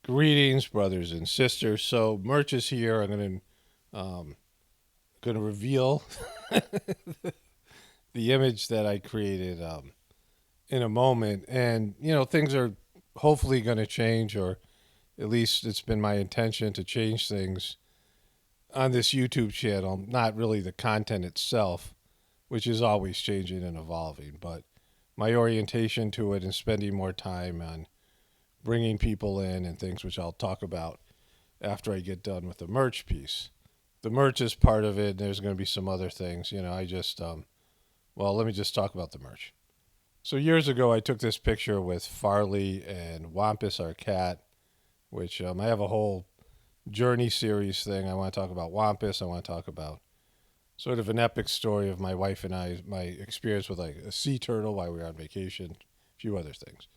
Greetings, brothers and sisters. So merch is here. I'm going to reveal the image that I created in a moment, and things are hopefully going to change, or at least it's been my intention to change things on this YouTube channel. Not really the content itself, which is always changing and evolving, but my orientation to it and spending more time on bringing people in and things, which I'll talk about after I get done with the merch piece. The merch is part of it. There's going to be some other things. Let me just talk about the merch. So years ago, I took this picture with Farley and Wampus, our cat, which I have a whole journey series thing. I want to talk about Wampus. I want to talk about sort of an epic story of my wife and I, my experience with like a sea turtle while we were on vacation, a few other things.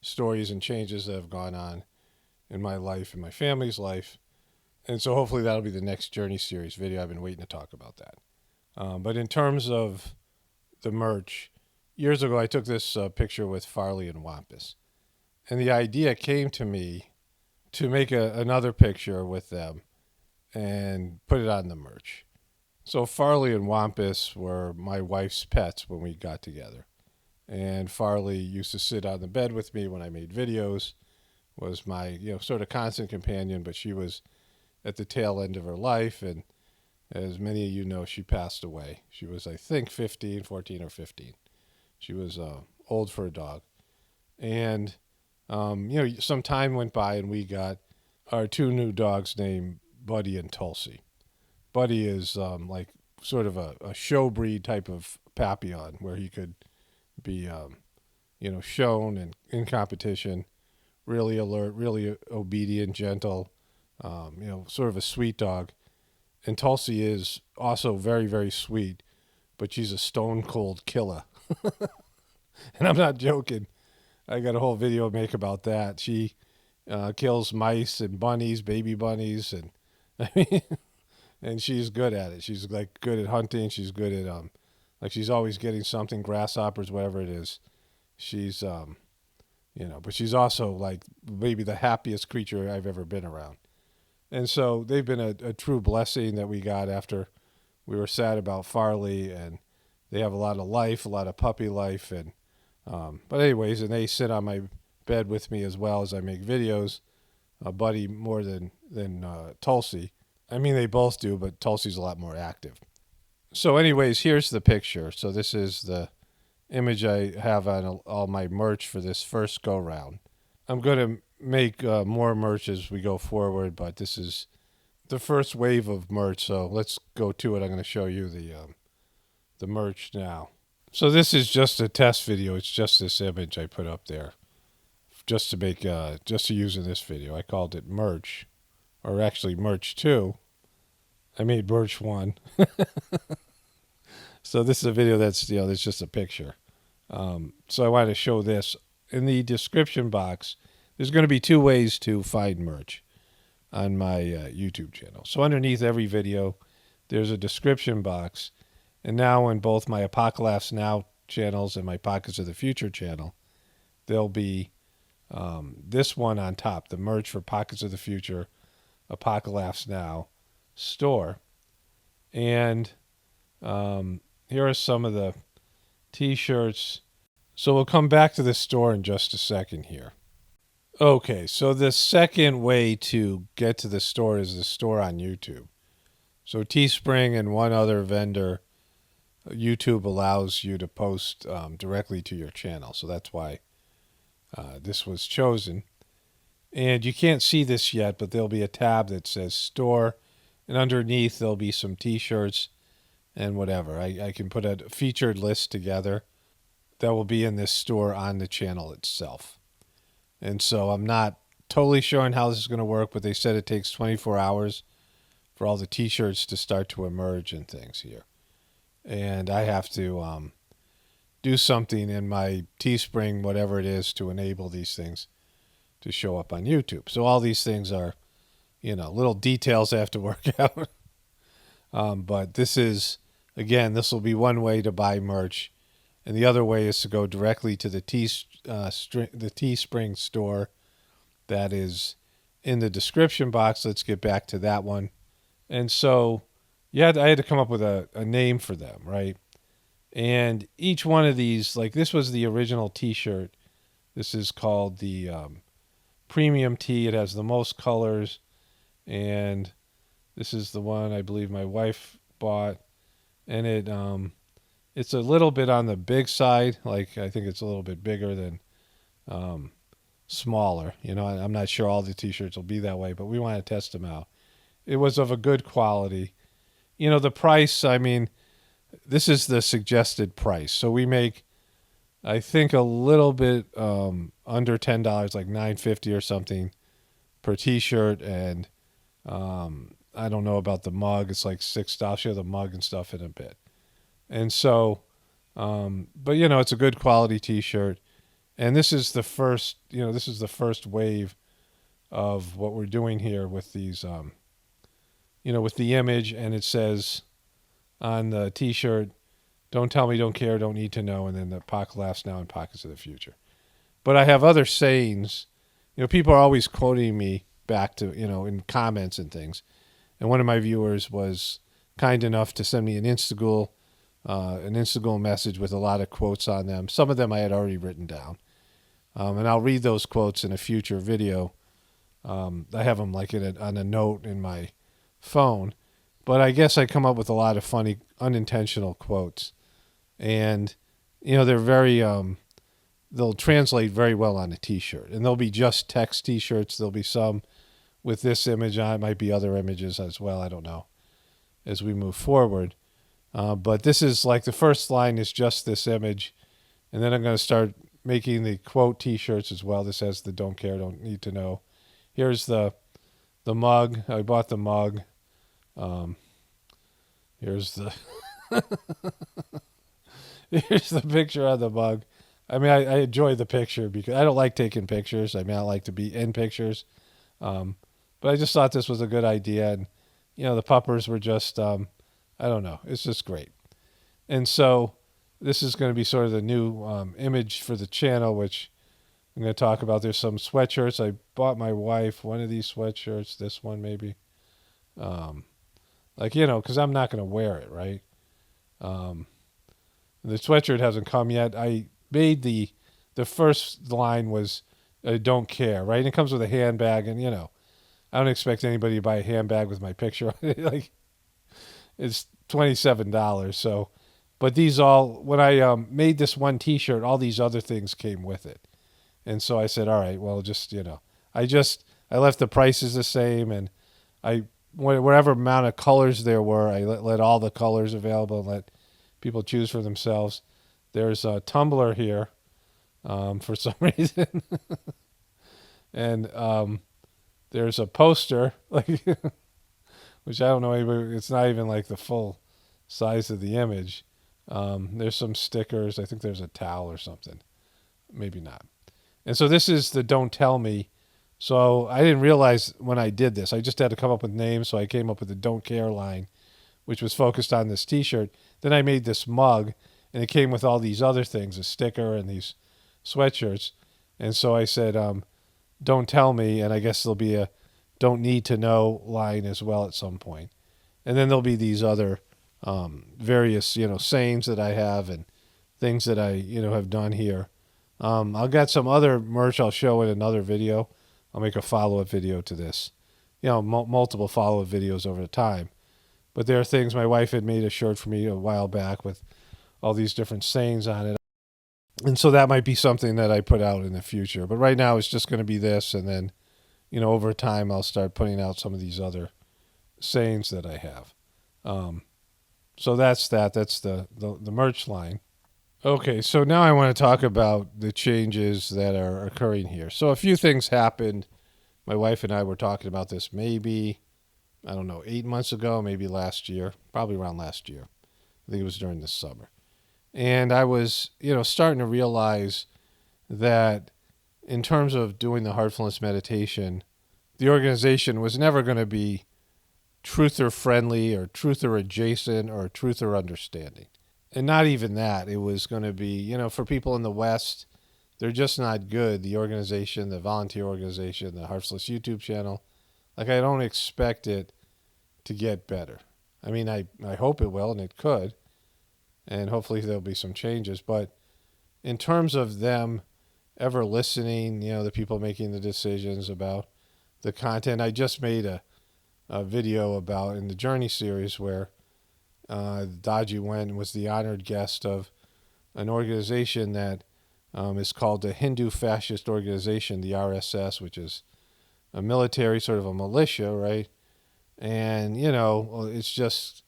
Stories and changes that have gone on in my life and my family's life. And so hopefully that'll be the next Journey series video. I've been waiting to talk about that. But in terms of the merch, years ago I took this picture with Farley and Wampus. And the idea came to me to make another picture with them and put it on the merch. So Farley and Wampus were my wife's pets when we got together. And Farley used to sit on the bed with me when I made videos, was my, sort of constant companion, but she was at the tail end of her life. And as many of you know, she passed away. She was, I think, 14 or 15. She was old for a dog. And, some time went by and we got our two new dogs named Buddy and Tulsi. Buddy is like sort of a show breed type of Papillon where he could be, shown and in competition, really alert, really obedient, gentle, sort of a sweet dog. And Tulsi is also very, very sweet, but she's a stone cold killer. And I'm not joking. I got a whole video to make about that. She kills mice and bunnies, baby bunnies, and and she's good at it. She's like good at hunting. She's good at like she's always getting something, grasshoppers, whatever it is. She's, but she's also like maybe the happiest creature I've ever been around. And so they've been a true blessing that we got after we were sad about Farley, and they have a lot of life, a lot of puppy life. And, but anyways, and they sit on my bed with me as well as I make videos. Buddy more than Tulsi. I mean, they both do, but Tulsi's a lot more active. So anyways, here's the picture. So this is the image I have on all my merch for this first go round. I'm going to make more merch as we go forward, but this is the first wave of merch. So let's go to it. I'm going to show you the merch now. So this is just a test video. It's just this image I put up there just to make, just to use in this video. I called it merch, or actually merch 2. I made merch 1. So this is a video that's, that's just a picture. So I wanted to show this. In the description box, there's going to be 2 ways to find merch on my YouTube channel. So underneath every video, there's a description box. And now in both my Apocalaughs channels and my Pockets of the Future channel, there'll be this one on top, the merch for Pockets of the Future, Apocalaughs Now store. And here are some of the t-shirts. So we'll come back to the store in just a second here. Okay, so the second way to get to the store is the store on YouTube. So Teespring and one other vendor, YouTube allows you to post directly to your channel. So that's why this was chosen. And you can't see this yet, but there'll be a tab that says store. And underneath there'll be some t-shirts and whatever. I can put a featured list together that will be in this store on the channel itself. And so I'm not totally sure on how this is going to work, but they said it takes 24 hours for all the t-shirts to start to emerge and things here. And I have to do something in my Teespring, whatever it is, to enable these things to show up on YouTube. So all these things are, little details I have to work out. But this is, again, this will be one way to buy merch. And the other way is to go directly to the Teespring store that is in the description box. Let's get back to that one. And so, yeah, I had to come up with a name for them, right? And each one of these, like this was the original T-shirt. This is called the premium tee. It has the most colors, and this is the one I believe my wife bought, and it's a little bit on the big side. Like I think it's a little bit bigger than smaller. I'm not sure all the T-shirts will be that way, but we want to test them out. It was of a good quality. The price, I mean, this is the suggested price. So we make, I think, a little bit under $10, like $9.50 or something per T-shirt, and I don't know about the mug. It's like $6. I'll show the mug and stuff in a bit. And so, but it's a good quality T-shirt, and this is the first. This is the first wave of what we're doing here with these. With the image, and it says on the T-shirt, "Don't tell me, don't care, don't need to know," and then the Apocalaughs now and Pockets of the Future. But I have other sayings. People are always quoting me back to, in comments and things. And one of my viewers was kind enough to send me an Instagram message with a lot of quotes on them. Some of them I had already written down. And I'll read those quotes in a future video. I have them like on a note in my phone. But I guess I come up with a lot of funny, unintentional quotes. And, they're very, they'll translate very well on a T-shirt. And they'll be just text T-shirts. There'll be some with this image on it. Might be other images as well. I don't know as we move forward. But this is like the first line is just this image. And then I'm going to start making the quote T-shirts as well. This has the don't care, don't need to know. Here's the mug. I bought the mug. Here's the here's the picture of the mug. I mean, I enjoy the picture because I don't like taking pictures. I mean, I like to be in pictures. But I just thought this was a good idea. And, the puppers were just, I don't know. It's just great. And so this is going to be sort of the new image for the channel, which I'm going to talk about. There's some sweatshirts. I bought my wife one of these sweatshirts, this one maybe. Because I'm not going to wear it, right? The sweatshirt hasn't come yet. I made the first line was don't care, right? And it comes with a handbag, and I don't expect anybody to buy a handbag with my picture on it. Like it's $27. So, but these all when I made this one T-shirt, all these other things came with it, and so I said, all right, well, just I left the prices the same, and whatever amount of colors there were, I let all the colors available and let people choose for themselves. There's a tumbler here for some reason. And there's a poster, like, which I don't know, it's not even like the full size of the image. There's some stickers. I think there's a towel or something. Maybe not. And so this is the don't tell me. So I didn't realize when I did this. I just had to come up with names, so I came up with the don't care line, which was focused on this T-shirt. Then I made this mug, and it came with all these other things, a sticker and these sweatshirts. And so I said, don't tell me, and I guess there'll be a don't need to know line as well at some point. And then there'll be these other various, sayings that I have and things that I, have done here. I'll get some other merch I'll show in another video. I'll make a follow-up video to this. Multiple follow-up videos over time. But there are things, my wife had made a shirt for me a while back with all these different sayings on it. And so that might be something that I put out in the future. But right now it's just going to be this. And then, over time I'll start putting out some of these other sayings that I have. So that's that. That's the merch line. Okay, so now I want to talk about the changes that are occurring here. So a few things happened. My wife and I were talking about this maybe, 8 months ago, maybe last year, probably around last year. I think it was during the summer. And I was, starting to realize that in terms of doing the heartfulness meditation, the organization was never going to be truther friendly or truther adjacent or truther understanding. And not even that. It was going to be, for people in the West, they're just not good. The organization, the volunteer organization, the Heartless YouTube channel, like I don't expect it to get better. I mean, I hope it will, and it could, and hopefully there'll be some changes. But in terms of them ever listening, the people making the decisions about the content, I just made a video about in the Journey series where Dodgy Wen was the honored guest of an organization that is called the Hindu Fascist Organization, the RSS, which is a military, sort of a militia, right? And, it's just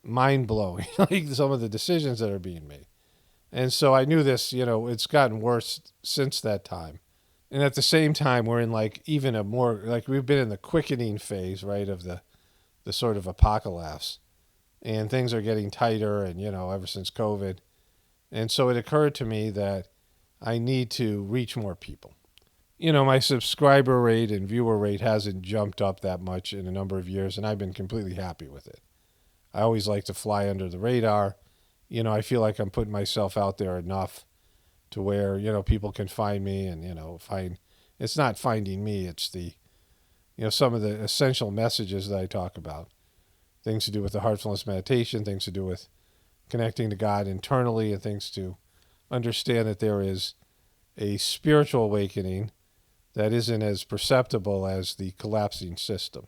mind blowing, like some of the decisions that are being made. And so I knew this, it's gotten worse since that time. And at the same time, we're in like even a more, like we've been in the quickening phase, right, of the sort of apocalypse. And things are getting tighter and, ever since COVID. And so it occurred to me that I need to reach more people. My subscriber rate and viewer rate hasn't jumped up that much in a number of years, and I've been completely happy with it. I always like to fly under the radar. I feel like I'm putting myself out there enough to where, people can find me and, it's not finding me, it's the, some of the essential messages that I talk about. Things to do with the heartfulness meditation, things to do with connecting to God internally, and things to understand that there is a spiritual awakening that isn't as perceptible as the collapsing system,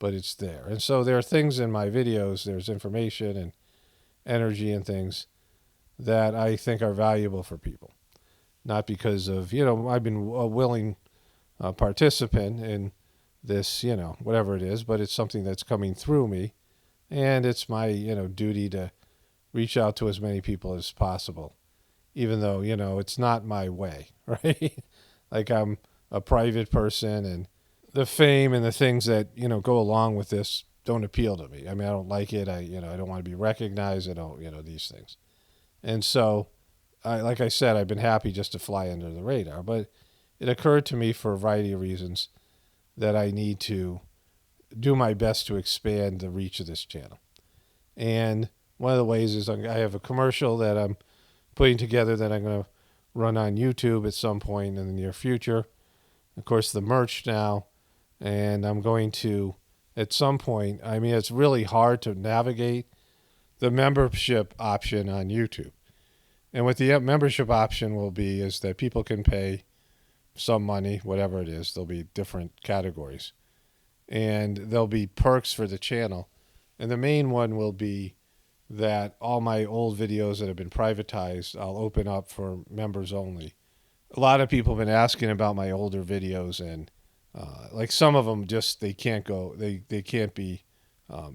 but it's there. And so there are things in my videos, there's information and energy and things that I think are valuable for people. Not because of, I've been a willing participant in this, whatever it is, but it's something that's coming through me. And it's my, duty to reach out to as many people as possible, even though, it's not my way, right? Like I'm a private person, and the fame and the things that, go along with this don't appeal to me. I mean, I don't like it. I don't want to be recognized. I don't, these things. And so, like I said, I've been happy just to fly under the radar, but it occurred to me for a variety of reasons that I need to do my best to expand the reach of this channel. And one of the ways is I have a commercial that I'm putting together that I'm going to run on YouTube at some point in the near future. Of course, the merch now, and I'm going to, at some point, I mean, it's really hard to navigate the membership option on YouTube. And what the membership option will be is that people can pay some money, whatever it is. There'll be different categories. And there'll be perks for the channel. And the main one will be that all my old videos that have been privatized, I'll open up for members only. A lot of people have been asking about my older videos, and like some of them just, they can't go, they can't be,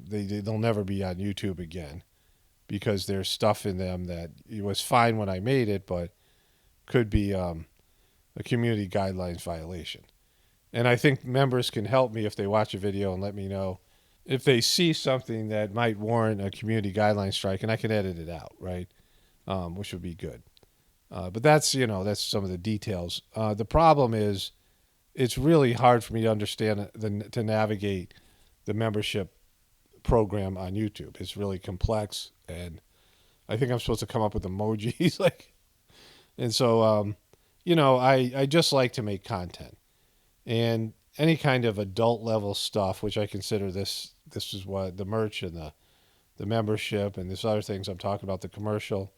they'll never be on YouTube again because there's stuff in them that it was fine when I made it, but could be a community guidelines violation. And I think members can help me if they watch a video and let me know if they see something that might warrant a community guideline strike, and I can edit it out, right? Which would be good. But that's, that's some of the details. The problem is it's really hard for me to understand, to navigate the membership program on YouTube. It's really complex, and I think I'm supposed to come up with emojis. And so, I just like to make content. And any kind of adult level stuff, which I consider this is what the merch and the membership and this other things I'm talking about, the commercial,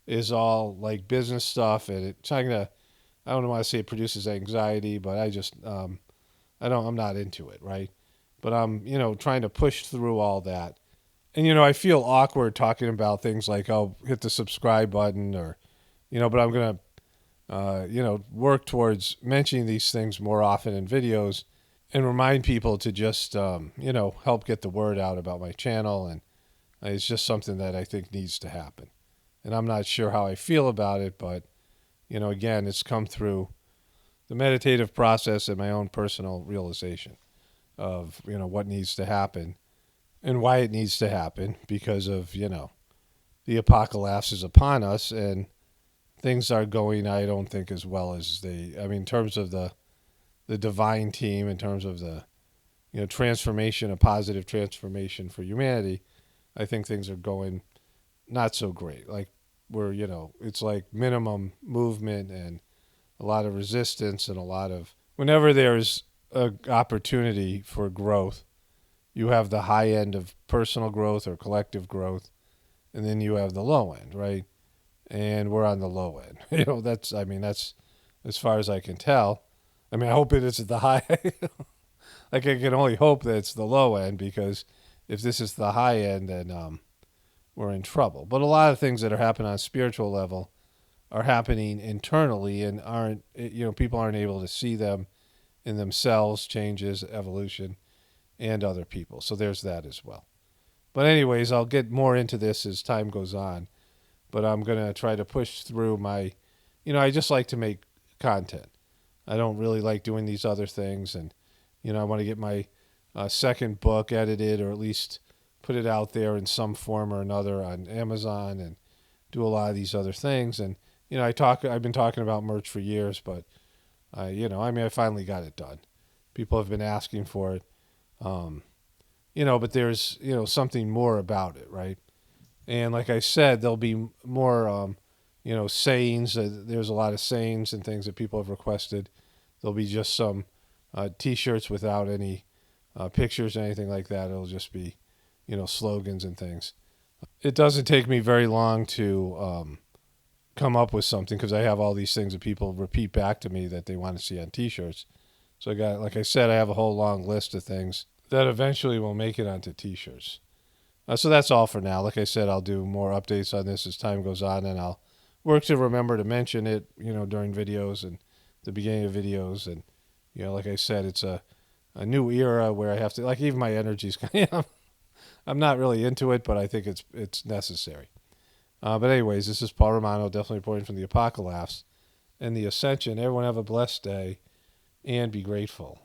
is all like business stuff, and it's kind of, I don't want to say it produces anxiety, but I just I'm not into it, right? But I'm trying to push through all that, and I feel awkward talking about things like, oh, hit the subscribe button, or but I'm gonna work towards mentioning these things more often in videos and remind people to just help get the word out about my channel, and it's just something that I think needs to happen. And I'm not sure how I feel about it, but, again, it's come through the meditative process and my own personal realization of, what needs to happen and why it needs to happen, because of, the apocalypse is upon us, and things are going, I don't think, as well as in terms of the divine team, in terms of the, transformation, a positive transformation for humanity, I think things are going not so great. Like, it's like minimum movement, and a lot of resistance and a lot of whenever there's an opportunity for growth, you have the high end of personal growth or collective growth, and then you have the low end, right? And we're on the low end. That's that's as far as I can tell. I mean, I hope it is at the high. Like I can only hope that it's the low end because if this is the high end, then we're in trouble. But a lot of things that are happening on a spiritual level are happening internally and aren't people aren't able to see them in themselves, changes, evolution, and other people. So there's that as well. But anyways, I'll get more into this as time goes on. But I'm going to try to push through my, I just like to make content. I don't really like doing these other things. And, I want to get my second book edited or at least put it out there in some form or another on Amazon and do a lot of these other things. And, I've been talking about merch for years, but, I finally got it done. People have been asking for it. But there's, something more about it, right? And like I said, there'll be more, sayings. There's a lot of sayings and things that people have requested. There'll be just some T-shirts without any pictures or anything like that. It'll just be, slogans and things. It doesn't take me very long to come up with something because I have all these things that people repeat back to me that they want to see on T-shirts. So like I said, I have a whole long list of things that eventually will make it onto T-shirts. So that's all for now. Like I said, I'll do more updates on this as time goes on, and I'll work to remember to mention it, during videos and the beginning of videos. And, like I said, it's a new era where I have to, like, even my energy's I'm not really into it, but I think it's necessary. But anyways, this is Paul Romano, definitely reporting from the Apocalaughs and the Ascension. Everyone have a blessed day and be grateful.